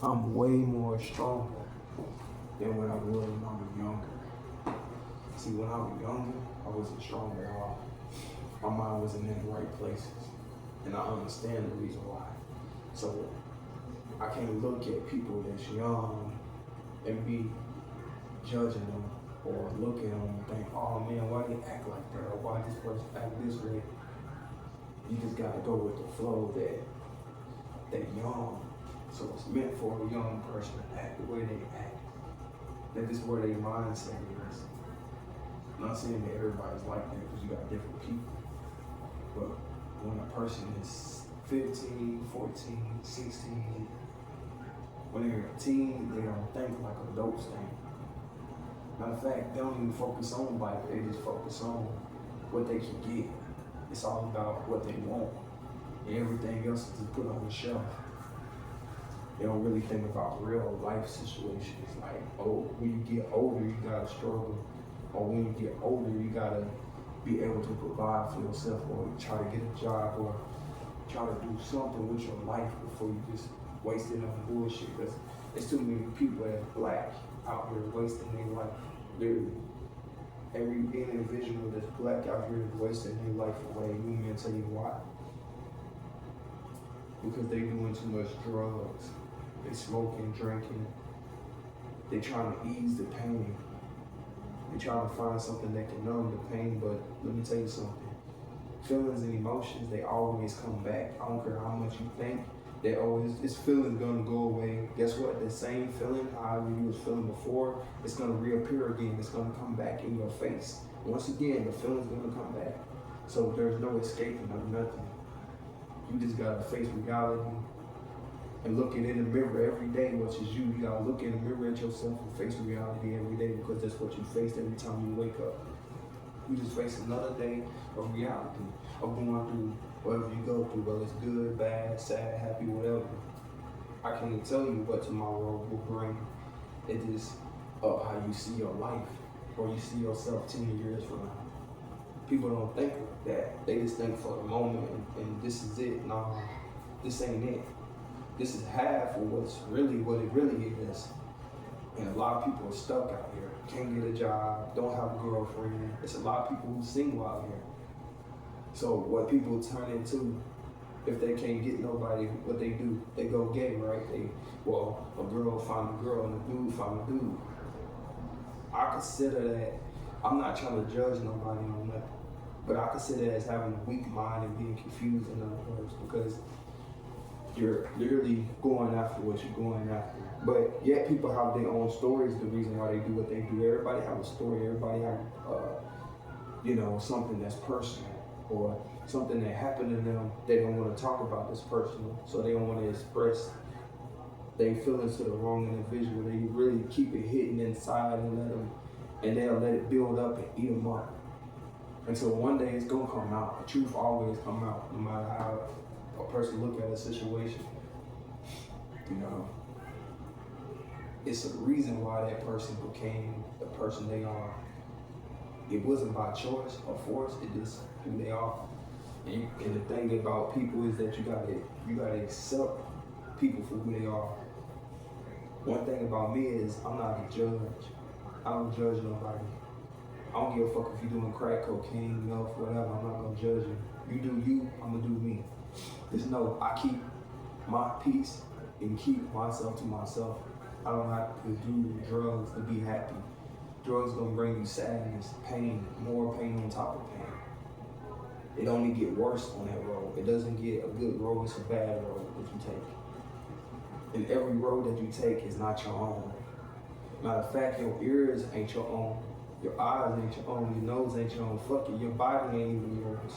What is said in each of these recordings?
I'm way more stronger than when I was when I was younger. See, when I was younger, I wasn't strong at all. My mind wasn't in the right places. And I understand the reason why. So I can't look at people that's young and be judging them or look at them and think, oh man, why they act like that? Or why this person act this way? You just gotta go with the flow that they're young. So it's meant for a young person to act the way they act. That is where their mindset is. I'm not saying that everybody's like that because you got different people. But when a person is 15, 14, 16, when they're a teen, they don't think like adults think. Matter of fact, they don't even focus on life, they just focus on what they can get. It's all about what they want. And everything else is just put on the shelf. They don't really think about real life situations like, oh, when you get older, you gotta struggle. Or when you get older, you gotta be able to provide for yourself or try to get a job or try to do something with your life before you just waste it on bullshit. Because there's too many people that's black out here wasting their life. Literally. Every individual that's black out here is wasting their life away. You can tell you why. Because they doing too much drugs. They smoking, drinking. They trying to ease the pain. They trying to find something that can numb the pain, but let me tell you something. Feelings and emotions, they always come back. I don't care how much you think, they always, this feeling's gonna go away. Guess what? The same feeling, however you was feeling before, it's gonna reappear again. It's gonna come back in your face. Once again, the feeling's gonna come back. So there's no escaping of nothing. You just gotta face reality and look it in the mirror every day, which is you. You gotta look in the mirror at yourself and face reality every day because that's what you face every time you wake up. You just face another day of reality, of going through whatever you go through, whether it's good, bad, sad, happy, whatever. I can't tell you what tomorrow will bring. It is how you see your life or you see yourself 10 years from now. People don't think like that. They just think for the moment and this is it. No, this ain't it. This is half of what it really is. And a lot of people are stuck out here, can't get a job, don't have a girlfriend. It's a lot of people who single out here. So what people turn into, if they can't get nobody, what they do, they go gay, right? A girl find a girl and a dude find a dude. I consider that, I'm not trying to judge nobody on nothing, but I consider that as having a weak mind and being confused in other words, because you're literally going after what you're going after. But yet people have their own stories, the reason why they do what they do. Everybody have a story, everybody have, something that's personal or something that happened to them. They don't want to talk about this personal, so they don't want to express their feelings to the wrong individual. They really keep it hidden inside and they'll let it build up and eat them up. Until one day it's gonna come out. The truth always come out, no matter how a person look at a situation. It's a reason why that person became the person they are. It wasn't by choice or force, it is who they are. And the thing about people is that you gotta accept people for who they are. One thing about me is I'm not a judge. I don't judge nobody. I don't give a fuck if you're doing crack, cocaine, meth, whatever. I'm not gonna judge you. You do you, I'm gonna do me. Just know I keep my peace and keep myself to myself. I don't have to do drugs to be happy. Drugs gonna bring you sadness, pain, more pain on top of pain. It only get worse on that road. It doesn't get a good road, it's a bad road that you take. And every road that you take is not your own. Matter of fact, your ears ain't your own. Your eyes ain't your own. Your nose ain't your own. Fuck it, your body ain't even yours.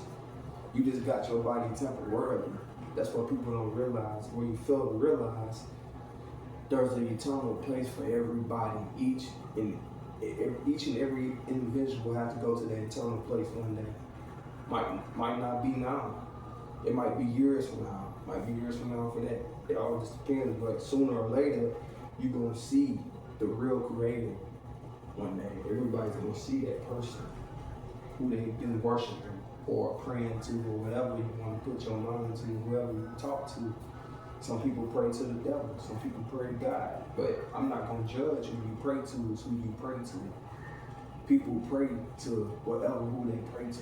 You just got your body temporarily. That's what people don't realize. When you fail to realize, there's an eternal place for everybody. Each and every individual has to go to that eternal place one day. Might not be now. It might be years from now. Might be years from now for that. It all just depends. But sooner or later, you're gonna see the real creator one day. Everybody's gonna see that person who they've been worshiping or praying to or whatever you want to put your mind to, whoever you talk to. Some people pray to the devil. Some people pray to God. But I'm not going to judge who you pray to. Is who you pray to. People pray to who they pray to.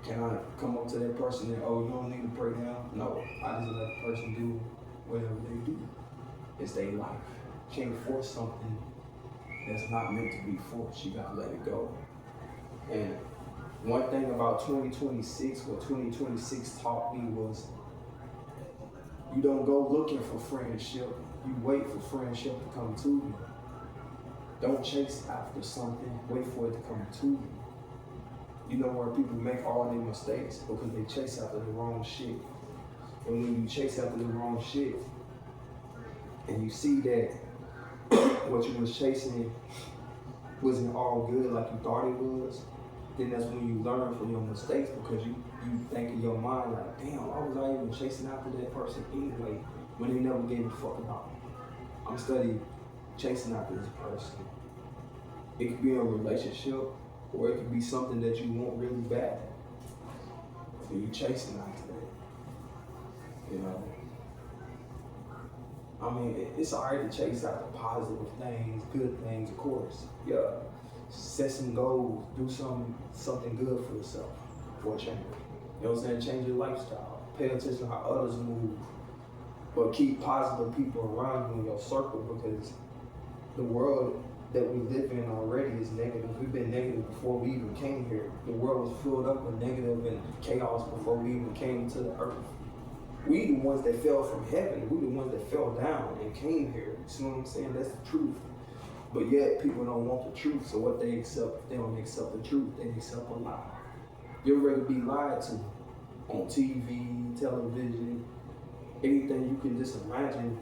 Can I come up to that person and, oh, you don't need to pray now? No, I just let the person do whatever they do. It's their life. Can't force something that's not meant to be forced. You gotta let it go. And one thing about 2026, what 2026 taught me was, you don't go looking for friendship. You wait for friendship to come to you. Don't chase after something. Wait for it to come to you. You know where people make all their mistakes? Because they chase after the wrong shit. And when you chase after the wrong shit, and you see that what you was chasing wasn't all good like you thought it was, then that's when you learn from your mistakes, because you think in your mind like, damn, why was I even chasing after that person anyway when they never gave a fuck about me? I'm studying chasing after this person. It could be a relationship, or it could be something that you want really bad. So you chasing after that. You know? I mean, it's alright to chase after positive things, good things, of course. Yeah. Set some goals, do something good for yourself, for a change. You know what I'm saying? Change your lifestyle. Pay attention to how others move. But keep positive people around you in your circle, because the world that we live in already is negative. We've been negative before we even came here. The world was filled up with negative and chaos before we even came to the earth. We the ones that fell from heaven. We the ones that fell down and came here. You see what I'm saying? That's the truth. But yet people don't want the truth. So what they accept, they don't accept the truth. They accept a lie. You'd rather be lied to on TV, television, anything you can just imagine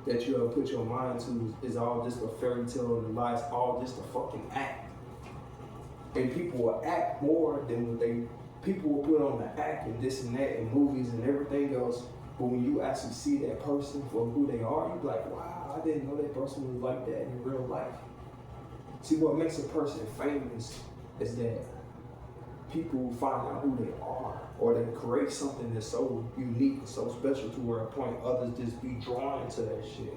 that you'll put your mind to is all just a fairy tale, and the lies all just a fucking act. And people will act more than what people will put on the act and this and that and movies and everything else. But when you actually see that person for who they are, you're like, wow, I didn't know that person was like that in real life. See, what makes a person famous is that people find out who they are, or they create something that's so unique and so special to where a point others just be drawn to that shit.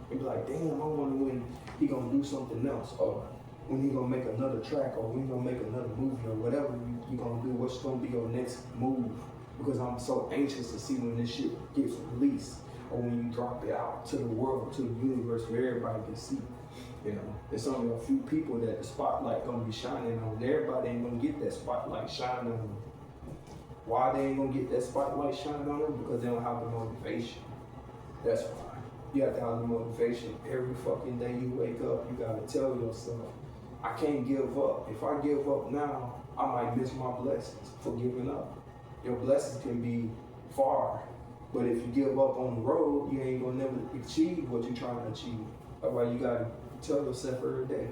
And be like, damn, I wonder when he gonna do something else, or when he gonna make another track, or when he gonna make another movie, or whatever you gonna do, what's gonna be your next move. Because I'm so anxious to see when this shit gets released, or when you drop it out to the world, to the universe, where everybody can see. You know, there's only a few people that the spotlight gonna be shining on. Everybody ain't gonna get that spotlight shining on them. Why they ain't gonna get that spotlight shining on them? Because they don't have the motivation. That's why. You have to have the motivation. Every fucking day you wake up, you gotta tell yourself, I can't give up. If I give up now, I might miss my blessings for giving up. Your blessings can be far, but if you give up on the road, you ain't gonna never achieve what you're trying to achieve. That's why you gotta tell yourself every day.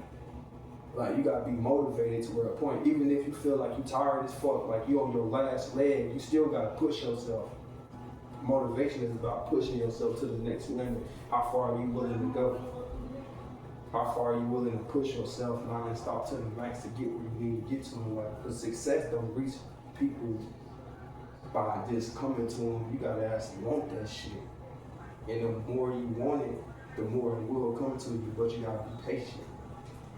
Like, you gotta be motivated to where a point, even if you feel like you tired as fuck, like you on your last leg, you still gotta push yourself. Motivation is about pushing yourself to the next limit. How far are you willing to go? How far are you willing to push yourself non-stop to the max to get where you need to get to in life? Because success don't reach people by just coming to them. You gotta actually want that shit. And the more you want it, the more it will come to you, but you gotta be patient.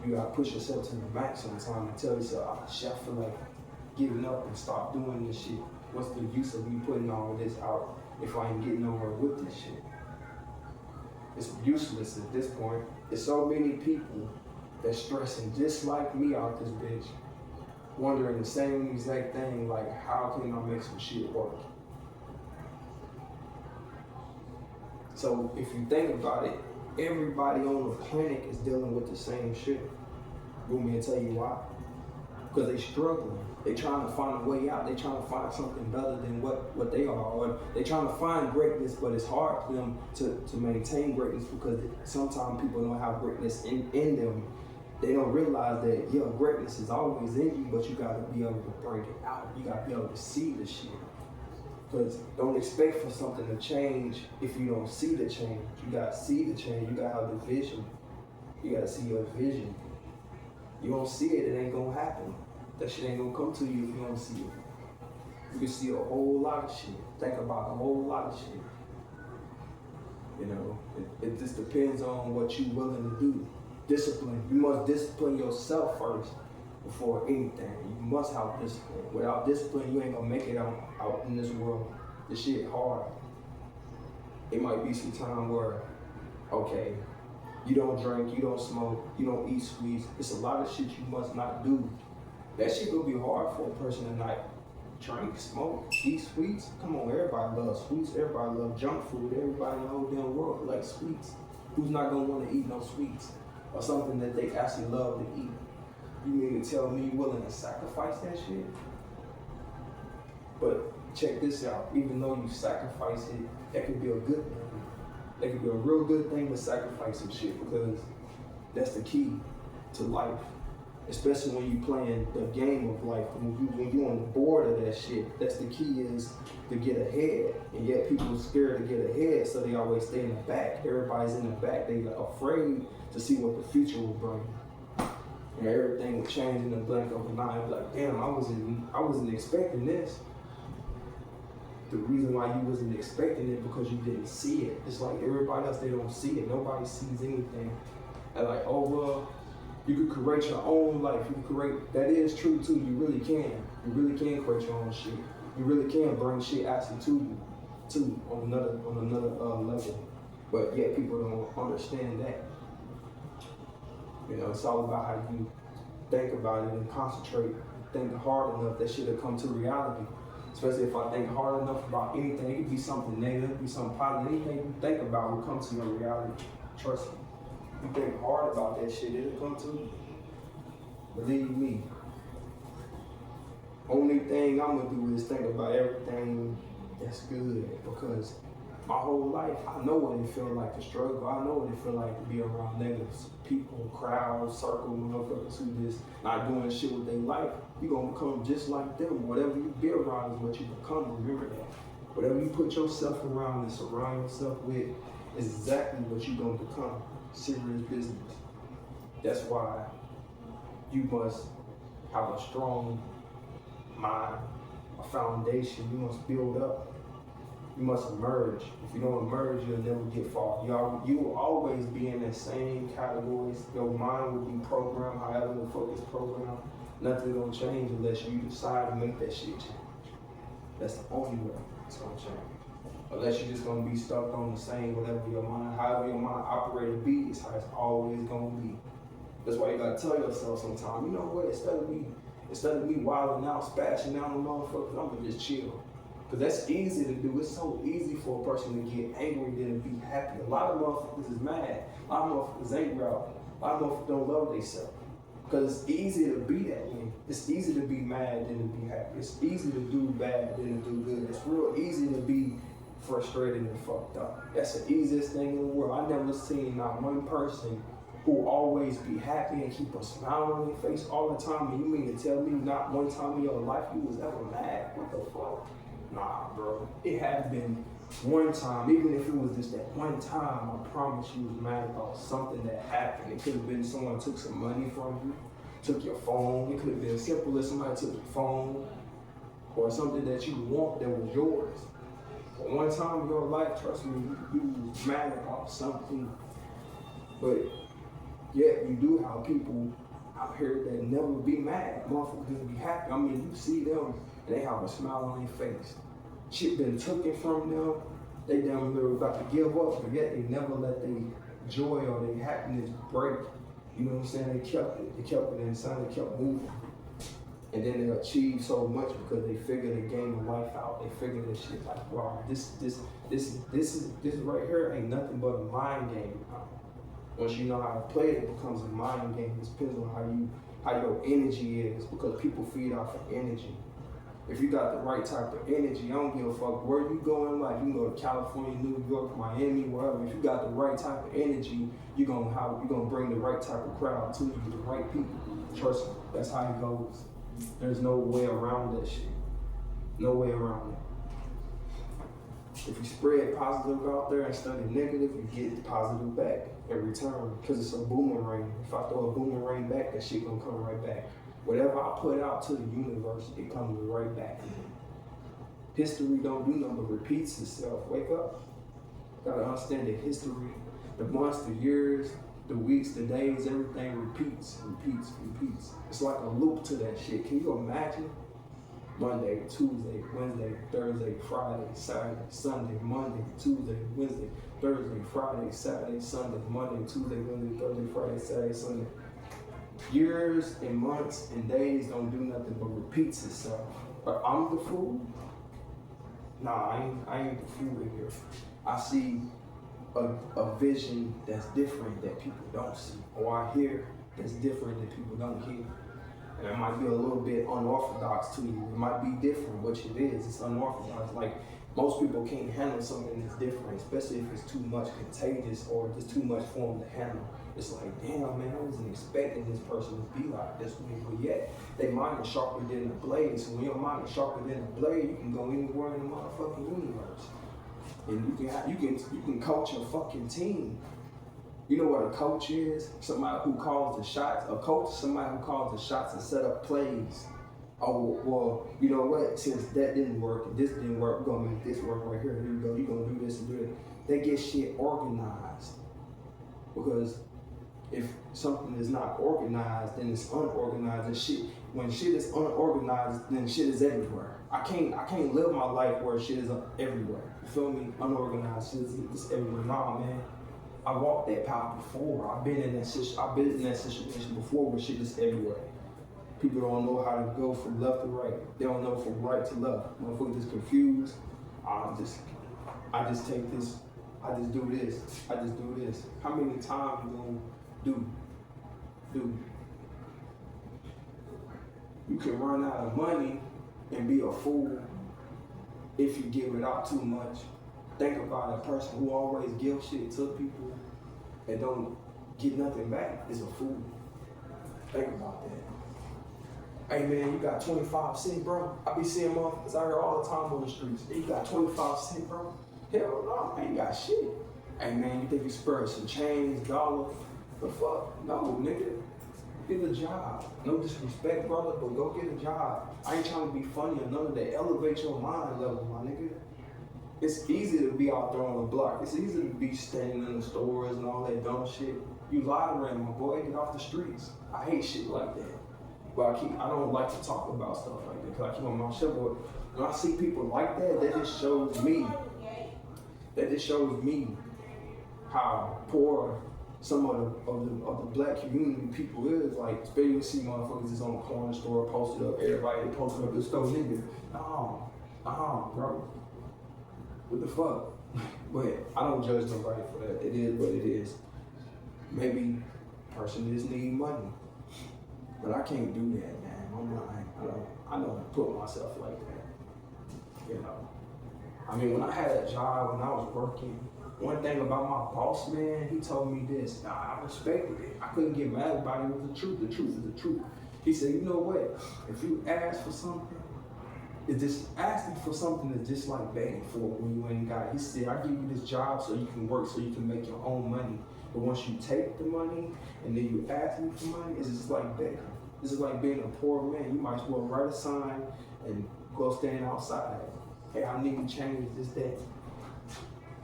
You gotta push yourself to the max sometimes and tell yourself, oh shit, I feel like giving up and stop doing this shit. What's the use of me putting all this out if I ain't getting nowhere with this shit? It's useless at this point. There's so many people that's stressing just like me out this bitch, wondering the same exact thing, like, how can I make some shit work? So if you think about it, everybody on the planet is dealing with the same shit. You want me to tell you why? Because they struggling. They trying to find a way out. They trying to find something better than what they are. Or they trying to find greatness, but it's hard for them to maintain greatness, because sometimes people don't have greatness in them. They don't realize that, yeah, greatness is always in you, but you gotta be able to bring it out. You gotta be able to see the shit. Because don't expect for something to change if you don't see the change. You gotta see the change. You gotta have the vision. You gotta see your vision. You don't see it, it ain't gonna happen. That shit ain't gonna come to you if you don't see it. You can see a whole lot of shit. Think about a whole lot of shit. You know, it just depends on what you're willing to do. Discipline. You must discipline yourself first before anything. You must have discipline. Without discipline, you ain't gonna make it out in this world. This shit hard. It might be some time where, okay, you don't drink, you don't smoke, you don't eat sweets. It's a lot of shit you must not do. That shit gonna be hard for a person to not drink, smoke, eat sweets. Come on, everybody loves sweets. Everybody loves junk food. Everybody in the whole damn world likes sweets. Who's not gonna want to eat no sweets or something that they actually love to eat? You mean to tell me you're willing to sacrifice that shit? But check this out. Even though you sacrifice it, that could be a good thing. That could be a real good thing to sacrifice some shit, because that's the key to life. Especially when you playing the game of life, when you on the board of that shit. That's the key, is to get ahead. And yet people are scared to get ahead, so they always stay in the back. Everybody's in the back. They afraid to see what the future will bring. And everything will change in the blink of an eye. Like, damn, I wasn't expecting this. The reason why you wasn't expecting it because you didn't see it. It's like everybody else, they don't see it. Nobody sees anything. And like, oh well, you could create your own life. You can create. That is true too. You really can. You really can create your own shit. You really can bring shit actually to you, too, on another level. But yet people don't understand that. You know, it's all about how you think about it and concentrate. Think hard enough, that shit will come to reality. Especially if I think hard enough about anything. It could be something negative, it could be something positive. Anything you think about will come to your reality. Trust me. You think hard about that shit, it'll come to you. Believe me. Only thing I'm gonna do is think about everything that's good, because my whole life, I know what it feels like to struggle. I know what it feels like to be around negative people, crowds, circle, motherfuckers who just not doing shit with their life. You gonna become just like them. Whatever you be around is what you become. Remember that. Whatever you put yourself around and surround yourself with is exactly what you gonna become. Serious business. That's why you must have a strong mind, a foundation. You must build up. You must emerge. If you don't emerge, you'll never get far. You will always be in the same categories. Your mind will be programmed however the fuck it's programmed. Nothing gonna change unless you decide to make that shit change. That's the only way it's gonna change. Unless you're just gonna be stuck on the same however your mind operated be, is how it's always gonna be. That's why you gotta tell yourself sometimes, you know what, instead of me wilding out, spashing out on motherfuckers, I'm gonna just chill. Because that's easy to do. It's so easy for a person to get angry than to be happy. A lot of motherfuckers is mad. A lot of motherfuckers ain't proud. A lot of motherfuckers don't love themselves. Because it's easy to be that way. It's easy to be mad than to be happy. It's easy to do bad than to do good. It's real easy to be frustrated and fucked up. That's the easiest thing in the world. I never seen not one person who always be happy and keep a smile on their face all the time. And you mean to tell me not one time in your life you was ever mad? What the fuck? Nah, bro. It had been one time, even if it was just that one time, I promise you was mad about something that happened. It could have been someone took some money from you, took your phone. It could have been as simple as somebody took your phone, or something that you want that was yours. But one time in your life, trust me, you was mad about something. But yet you do have people out here that never be mad. Motherfuckers be happy. I mean, you see them and they have a smile on their face. Shit been taken from them. They damn near about to give up, but yet they never let their joy or their happiness break. You know what I'm saying? They kept it inside, they kept moving. And then they achieved so much because they figured the game of life out. They figured this shit like, wow, this right here ain't nothing but a mind game. Once you know how to play it, it becomes a mind game. It depends on how your energy is, because people feed off of energy. If you got the right type of energy, I don't give a fuck where you go in life. You can go to California, New York, Miami, wherever. If you got the right type of energy, you're gonna bring the right type of crowd to you, the right people. Trust me, that's how it goes. There's no way around that shit. No way around it. If you spread positive out there and study negative, you get positive back in return, because it's a boomerang. If I throw a boomerang back, that shit gonna come right back. Whatever I put out to the universe, it comes right back. History don't do nothing but repeats itself. Wake up. Gotta understand the history, the months, the years, the weeks, the days, everything repeats. It's like a loop to that shit. Can you imagine? Monday, Tuesday, Wednesday, Thursday, Friday, Saturday, Sunday, Monday, Tuesday, Wednesday, Thursday, Friday, Saturday, Sunday, Monday, Tuesday, Wednesday, Thursday, Friday, Saturday, Sunday. Years and months and days don't do nothing but repeats itself. But I'm the fool? Nah, I ain't the fool in here. I see a vision that's different that people don't see, or I hear that's different that people don't hear. And it might be a little bit unorthodox to you. It might be different, which it is. It's unorthodox. Like, most people can't handle something that's different, especially if it's too much contagious or just too much for them to handle. It's like, damn, man, I wasn't expecting this person to be like this way, but yet their mind is sharper than a blade. So when your mind is sharper than a blade, you can go anywhere in the motherfucking universe, and you can coach a fucking team. You know what a coach is? Somebody who calls the shots. A coach is somebody who calls the shots and set up plays. Oh, well, you know what? Since that didn't work and this didn't work, we're gonna make this work right here. Here you go. You're gonna do this and do that. They get shit organized. Because if something is not organized, then it's unorganized. And shit, when shit is unorganized, then shit is everywhere. I can't live my life where shit is everywhere. You feel me? Unorganized shit is everywhere. Nah, man. I walked that path before. I've been in that situation before where shit is everywhere. People don't know how to go from left to right. They don't know from right to left. Motherfuckers just confused. I just take this. I just do this. I just do this. How many times you gonna do? You can run out of money and be a fool if you give it out too much. Think about a person who always gives shit to people and don't get nothing back is a fool. Think about that. Hey man, you got 25 cents, bro? I be seeing motherfuckers out here all the time on the streets. Hey, you got 25 cents, bro? Hell no, I ain't got shit. Hey man, you think you spur some change, dollar? The fuck? No, nigga. Get a job. No disrespect, brother, but go get a job. I ain't trying to be funny or none of that. Elevate your mind level, my nigga. It's easy to be out there on the block. It's easy to be standing in the stores and all that dumb shit. You littering, my boy. Get off the streets. I hate shit like that. But I don't like to talk about stuff like that because I keep on my shit. But when I see people like that, that just shows me. That just shows me how poor some of the black community people is. Like, especially you see motherfuckers that's on the corner store posted up. Everybody posted up this store, nigga. Nah, bro. What the fuck? But I don't judge nobody for that. It is what it is. Maybe a person just need money. But I can't do that, man. I don't put myself like that. You know. I mean, when I had a job, when I was working, one thing about my boss, man, he told me this. I respected it. I couldn't get mad about it. It was the truth. The truth is the truth. He said, you know what? If you ask for something, it's just asking for something that's just like begging for it when you ain't got it. He said, I give you this job so you can work, so you can make your own money. But once you take the money and then you ask me for money, it's just like begging. This is like being a poor man. You might as well write a sign and go stand outside. Hey, I need to change this, that.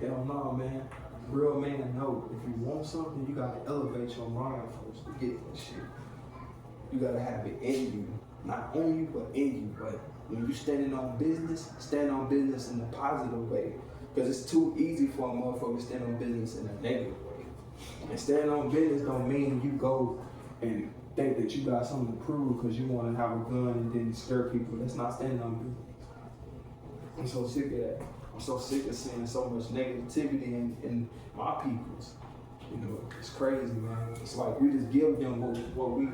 Hell no, man. Real man know if you want something, you gotta elevate your mind first to get that shit. You gotta have it in you. Not on you, but in you. But when you standing on business, stand on business in a positive way. Because it's too easy for a motherfucker to stand on business in a negative way. And standing on business don't mean you go and think that you got something to prove because you want to have a gun and then scare people. That's not standing on business. I'm so sick of that. I'm so sick of seeing so much negativity in my peoples. You know, it's crazy, man. It's like we just give them what we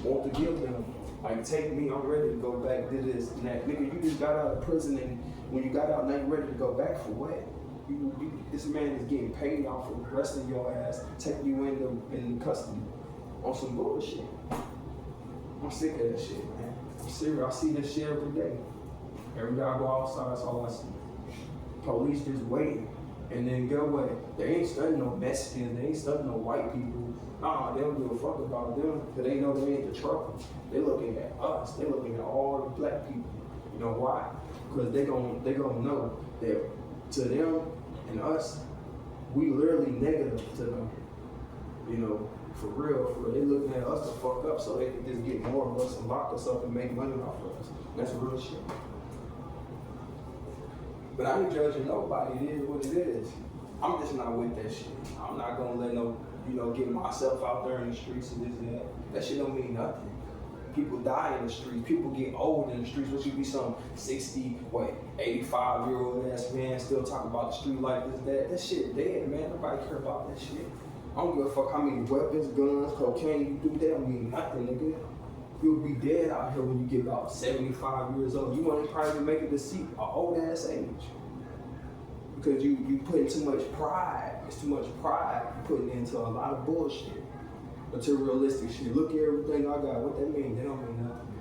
want to give them. Like, take me, I'm ready to go back to this and that. Nigga, you just got out of prison, and when you got out, now you ready to go back for what? This man is getting paid off for arresting your ass, taking you into custody on some bullshit. I'm sick of that shit, man. I'm serious. I see this shit every day. Every day I go outside, that's all I see. Police just waiting. And then get what? They ain't studying no Mexicans, they ain't studying no white people. Nah, they don't give a fuck about them because they know they ain't the trouble. They looking at us. They looking at all the black people. You know why? Because they gonna know that to them and us, We literally negative to them. You know, for real, for real. They looking at us to fuck up so they can just get more of us and lock us up and make money off of us. That's real shit. But I ain't judging nobody. It is what it is. I'm just not with that shit. I'm not gonna let no, get myself out there in the streets and this and that. That shit don't mean nothing. People die in the streets. People get old in the streets. What you be some 85-year-old ass man still talking about the street like this, that? That shit dead, man. Nobody care about that shit. I don't give a fuck how many weapons, guns, cocaine you do. That don't mean nothing, nigga. You'll be dead out here when you get about 75 years old. You won't probably make it to see an old ass age. Because you putting too much pride. It's too much pride putting into a lot of bullshit. Materialistic shit. Look at everything I got. What that mean? They don't mean nothing.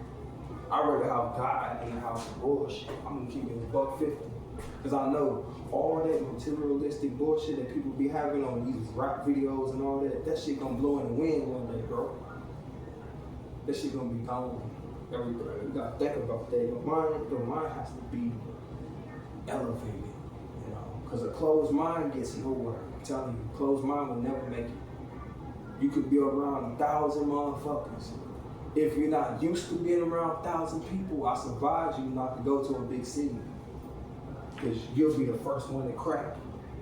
I'd rather have God in the house of bullshit. I'm gonna keep it $1.50. Because I know all that materialistic bullshit that people be having on these rap videos and all that, that shit gonna blow in the wind one day, bro. That shit gonna be gone. Everybody, you gotta think about that. Your mind has to be elevated. Because a closed mind gets nowhere. I'm telling you, a closed mind will never make it. You could be around 1,000 motherfuckers. If you're not used to being around 1,000 people, I advise you not to go to a big city. Because you'll be the first one to crack.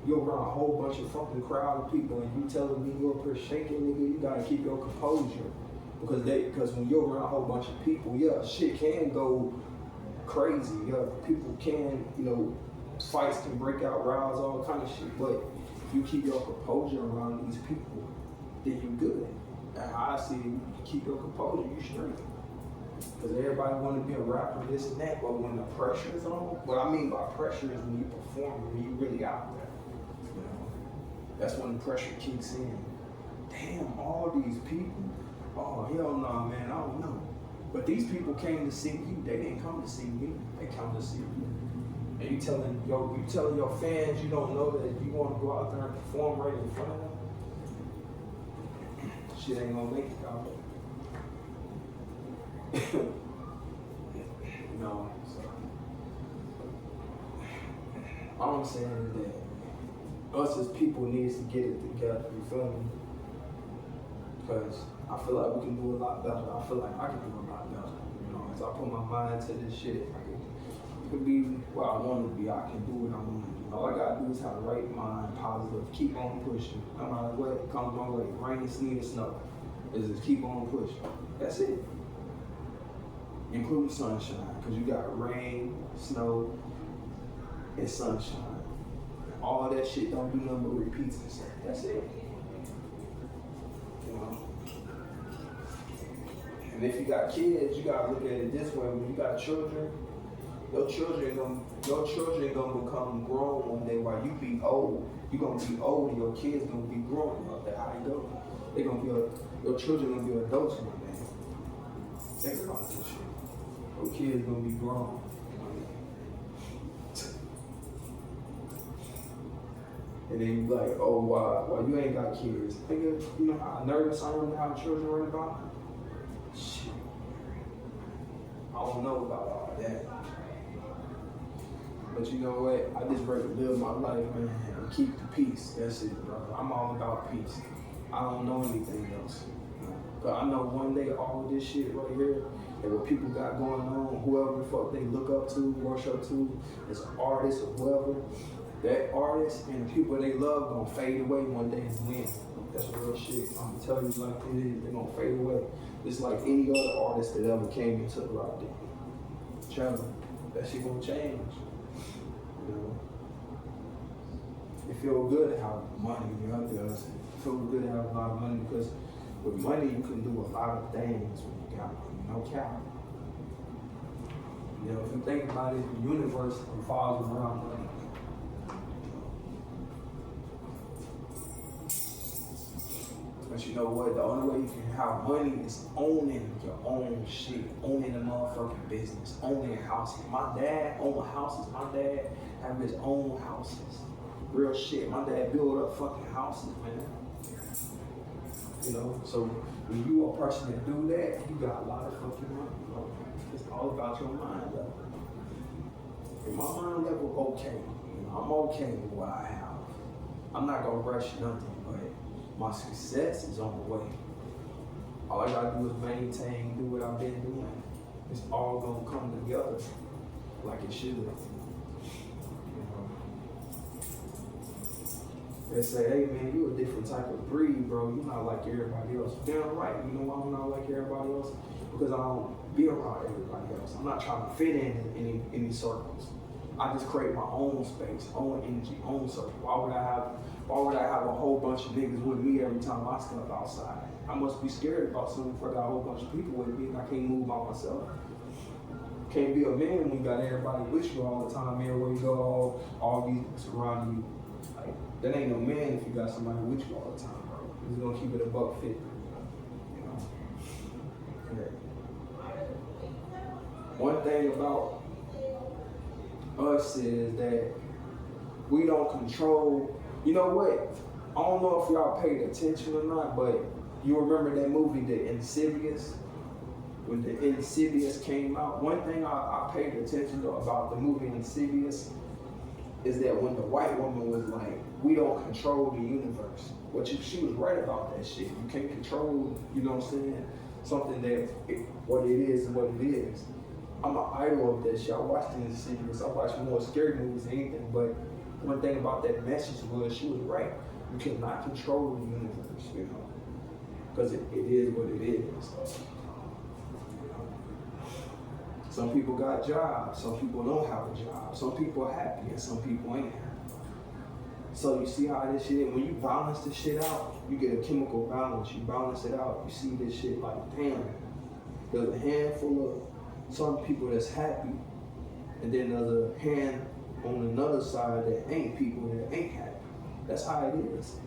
You're around a whole bunch of fucking crowd of people and you telling me you're up here shaking, nigga, you gotta keep your composure. Because when you're around a whole bunch of people, yeah, shit can go crazy. Yeah, people can, fights can break out, rows, all kind of shit. But if you keep your composure around these people, then you good. And I see you keep your composure, you straight. Because everybody want to be a rapper, this and that, but when the pressure is on, what I mean by pressure is when you perform, when you really out there. That's when the pressure kicks in. Damn, all these people, oh hell no, man, I don't know. But these people came to see you, they didn't come to see me, they come to see you. And you telling your fans you don't know that you want to go out there and perform right in front of them? Shit ain't gonna make it out there. No, so all I'm saying is that us as people needs to get it together, you feel me? Because I feel like we can do a lot better. I feel like I can do a lot better. As I put my mind to this shit, I can be where I want to be. I can do what I want to do. All I gotta do is have the right mind, positive, keep on pushing. No matter what comes my way, rain, sleet, or snow, is just keep on pushing. That's it. Including sunshine, because you got rain, snow, and sunshine. All that shit don't do nothing but repeat itself. That's it. And if you got kids, you gotta look at it this way. When you got children, your children gonna become grown one day while you be old. You gonna be old and your kids gonna be growing up. That's how it go. Your children gonna be adults one day. Think about this shit. Your kids gonna be grown. And then you like, oh, why you ain't got kids? Nigga, you know how nervous I am to have children right about? Shit. I don't know about all that. But you know what? I just rather live my life, man, and keep the peace. That's it, bro. I'm all about peace. I don't know anything else. But I know one day all of this shit right here, and what people got going on, whoever the fuck they look up to, worship to, as an artist or whoever, that artist and the people they love gonna fade away one day and win. That's real shit. I'm gonna tell you like it is, they're gonna fade away. It's like any other artist that ever came into the rock there. Challenge. That shit gonna change. It feels good to have money, it does. It feels good to have a lot of money because with money you can do a lot of things when you got money, no cap. If you think about it, the universe revolves around money. But you know what? The only way you can have money is owning your own shit, owning the motherfucking business, owning houses. My dad owned houses. My dad had his own houses. Real shit. My dad built up fucking houses, man. So when you a person that do that, you got a lot of fucking money, bro. It's all about your mind level. And my mind level, okay. I'm okay with what I have. I'm not gonna rush nothing, but my success is on the way. All I gotta do is maintain, do what I've been doing. It's all gonna come together like it should. You know? They say, hey man, you a different type of breed, bro. You're not like everybody else. Damn right. You know why I'm not like everybody else? Because I don't be around everybody else. I'm not trying to fit in any circles. I just create my own space, own energy, own circle. Why would I have a whole bunch of niggas with me every time I step outside? I must be scared about something if I got a whole bunch of people with me and I can't move by myself. Can't be a man when you got everybody with you all the time, everywhere you go, all these surrounding you. Like, that ain't no man if you got somebody with you all the time, bro. He's gonna keep it a buck 50. You know? Yeah. One thing about us is that we don't control. You know what? I don't know if y'all paid attention or not, but you remember that movie, The Insidious? When The Insidious came out, one thing I paid attention to about the movie Insidious is that when the white woman was like, we don't control the universe. She was right about that shit. You can't control, you know what I'm saying? Something that, what it is and what it is. I'm an idol of that shit. I watched The Insidious. I watch more scary movies than anything, but one thing about that message was she was right. You cannot control the universe, you know, because it is what it is. Some people got jobs, some people don't have a job, some people are happy and some people ain't happy. So you see how this shit, when you balance this shit out, you get a chemical balance, you balance it out, you see this shit like, damn, there's a handful of some people that's happy, and then there's a hand on another side that ain't people that ain't happy. That's how it is.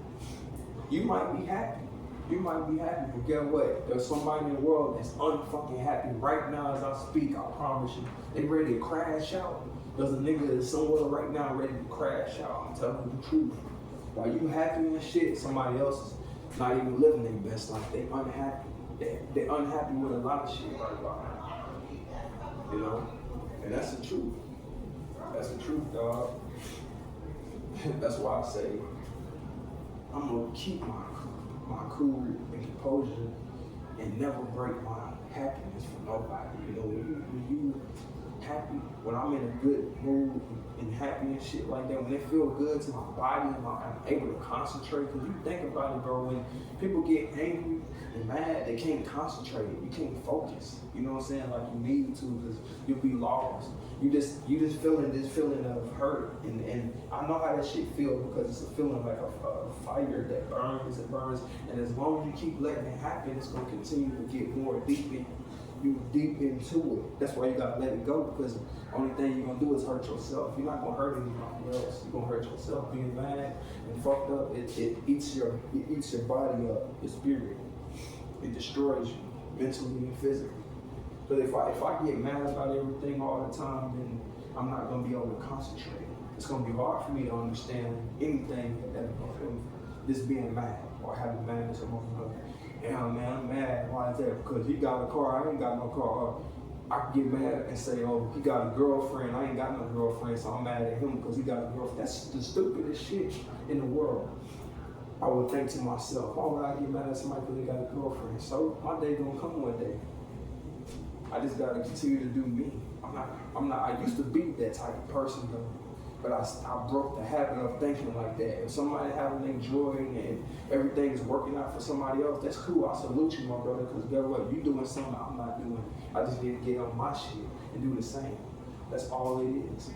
You might be happy. You might be happy, but guess what? There's somebody in the world that's unfucking happy right now as I speak, I promise you. They ready to crash out. There's a nigga that's somewhere right now ready to crash out. I'm telling you the truth. While you happy and shit, somebody else is not even living their best life. They unhappy. They're unhappy with a lot of shit right about now. You know? And that's the truth. That's the truth, dog. That's why I say I'm gonna keep my cool and composure and never break my happiness for nobody. You know, when you happy, when I'm in a good mood and happy and shit like that, when it feel good to my body and I'm able to concentrate, because you think about it, bro, when people get angry and mad, they can't concentrate, you can't focus, you know what I'm saying, like you need to, because you'll be lost. You just feeling this feeling of hurt, and I know how that shit feels because it's a feeling like a fire that burns and burns, and as long as you keep letting it happen, it's gonna continue to get more deep into it. That's why you gotta let it go, because the only thing you're gonna do is hurt yourself. You're not gonna hurt anybody else. You're gonna hurt yourself. Being mad and fucked up, it eats your body up, your spirit. It destroys you mentally and physically. But if I get mad about everything all the time, then I'm not gonna be able to concentrate. It's gonna be hard for me to understand anything that just being mad or having madness among another. Yeah, man, I'm mad. Why is that? Because he got a car, I ain't got no car. I can get mad and say, oh, he got a girlfriend, I ain't got no girlfriend, so I'm mad at him because he got a girlfriend. That's the stupidest shit in the world. I would think to myself, why would I get mad at somebody because they got a girlfriend? So my day gonna come one day. I just gotta continue to do me. I used to be that type of person though, but I broke the habit of thinking like that. If somebody having their joy and everything is working out for somebody else, that's cool. I salute you, my brother, because guess what? You doing something I'm not doing. I just need to get on my shit and do the same. That's all it is.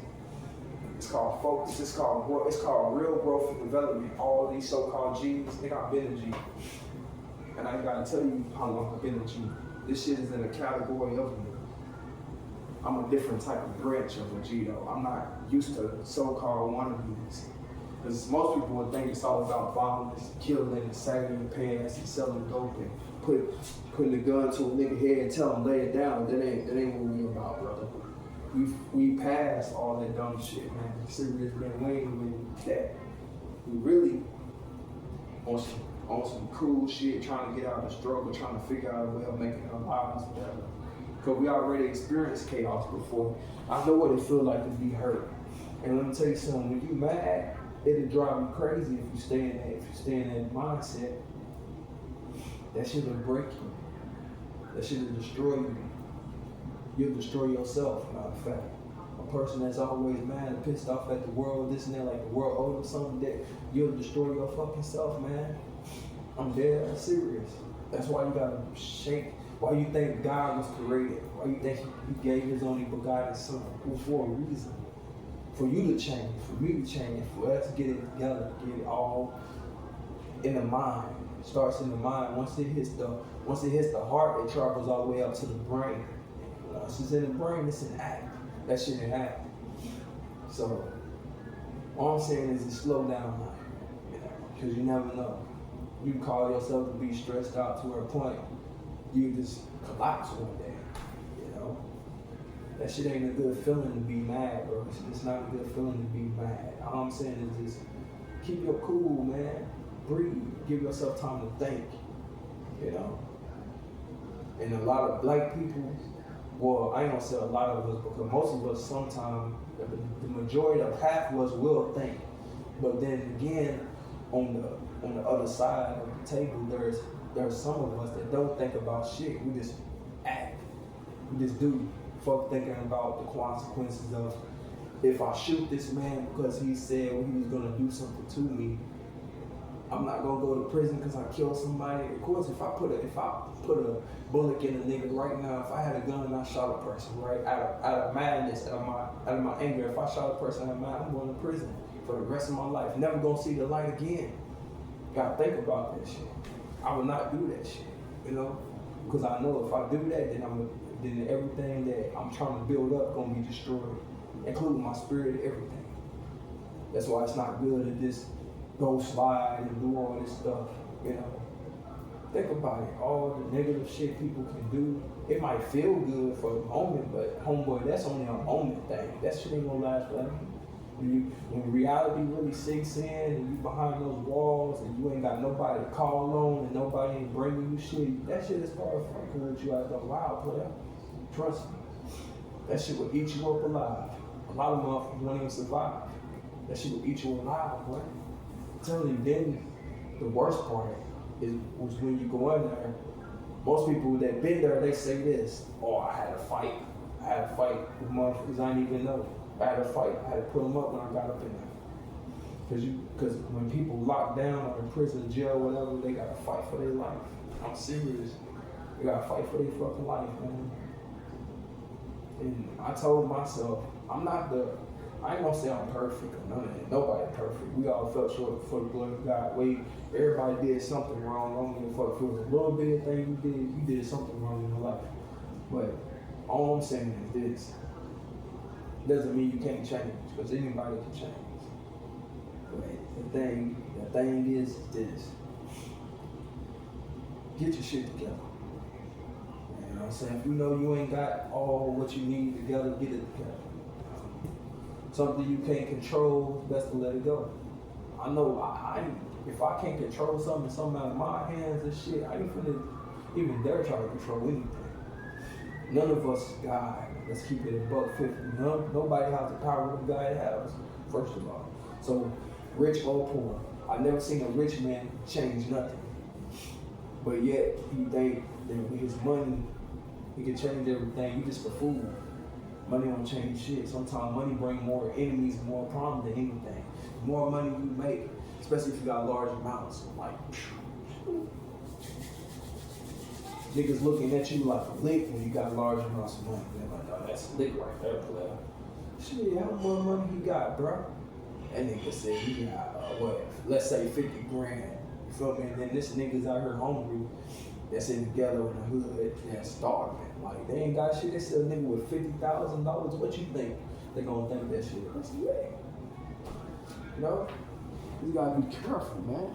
It's called focus. It's called growth. It's called real growth and development. All these so-called G's, they got been a G. And I gotta tell you how long I've been a G. This shit is in a category of me. I'm a different type of branch of a G though. I'm not used to so-called wannabes. Because most people would think it's all about violence, killing, and sagging your pants, and selling dope, and putting the gun to a nigga head and tell him lay it down. That ain't what we about, brother. We passed all that dumb shit, man. Serious man, we ain't even that. We really on some cool shit, trying to get out of the struggle, trying to figure out a way of making our lives better. Because we already experienced chaos before. I know what it feels like to be hurt. And let me tell you something, when you mad, it'll drive you crazy if you stay in that mindset. That shit will break you. That shit will destroy you. You'll destroy yourself, matter of fact. A person that's always mad and pissed off at the world, this and that, like the world owed them something, that you'll destroy your fucking self, man. I'm dead serious. That's why you gotta shake. Why you think God was created? Why you think he gave his only begotten son? Well, for a reason. For you to change, for me to change, for us to get it together, get it all in the mind. It starts in the mind. Once it hits the heart, it travels all the way up to the brain. Once it's in the brain, it's an act. That shit ain't act. So all I'm saying is just slow down, because you never know. You can call yourself to be stressed out to a point you just collapse one day, That shit ain't a good feeling to be mad, bro. It's not a good feeling to be mad. All I'm saying is just keep your cool, man. Breathe. Give yourself time to think, And a lot of black people, well, I ain't gonna say a lot of us, because most of us sometimes, the majority of half of us will think. But then again, on the other side of the table, there's some of us that don't think about shit. We just act. We just do. Fuck thinking about the consequences of, if I shoot this man because he said he was gonna do something to me, I'm not gonna go to prison because I killed somebody. Of course, if I put a bullet in a nigga right now, if I had a gun and I shot a person, right, out of madness, out of my anger, if I shot a person out of mad, I'm going to prison for the rest of my life. Never gonna see the light again. Gotta think about that shit. I would not do that shit, because I know if I do that, then everything that I'm trying to build up gonna be destroyed, including my spirit, everything. That's why it's not good to just go slide and do all this stuff, Think about it, all the negative shit people can do. It might feel good for a moment, but homeboy, that's only a moment thing. That shit ain't gonna last forever. When reality really sinks in and you behind those walls and you ain't got nobody to call on and nobody ain't bringing you shit, that shit is far from good. You out there, wow, player. Trust me. That shit will eat you up alive. A lot of motherfuckers won't even survive. That shit will eat you alive, boy. I'm telling you, then the worst part was when you go in there. Most people that been there, they say this: "Oh, I had a fight. with motherfuckers I didn't even know. I had a fight. I had to put them up when I got up in there." Because when people lock down or in prison, jail, whatever, they gotta fight for their life. I'm serious. They gotta fight for their fucking life, man. And I told myself, I ain't gonna say I'm perfect or none of that. Nobody perfect. We all fell short for the glory of God. Everybody did something wrong. I don't give a fuck if it was a little bit of thing you did something wrong in your life. But all I'm saying is this. Doesn't mean you can't change, because anybody can change. But the thing is this. Get your shit together. You know what I'm saying? If you know you ain't got all what you need together, get it together. Something you can't control, best to let it go. I know if I can't control something out of my hands and shit, I ain't finna even dare try to control anything. None of us is God. Let's keep it $1.50. Nobody has the power that God has, first of all. So, rich or poor, I've never seen a rich man change nothing. But yet, he think that with his money, he can change everything. You just a fool. Money don't change shit. Sometimes money bring more enemies and more problems than anything. The more money you make, especially if you got large amounts, like, niggas looking at you like a lick when you got large amounts of money. They're like, oh, that's a lick right there, player. Shit, how much money he got, bro? That nigga said he got, let's say 50 grand. You feel me? And then this nigga's out here hungry, that's in the ghetto in the hood, that's starving. Like, they ain't got shit. They sell a nigga with $50,000. What you think they gonna think that shit? That's great. You gotta be careful, man.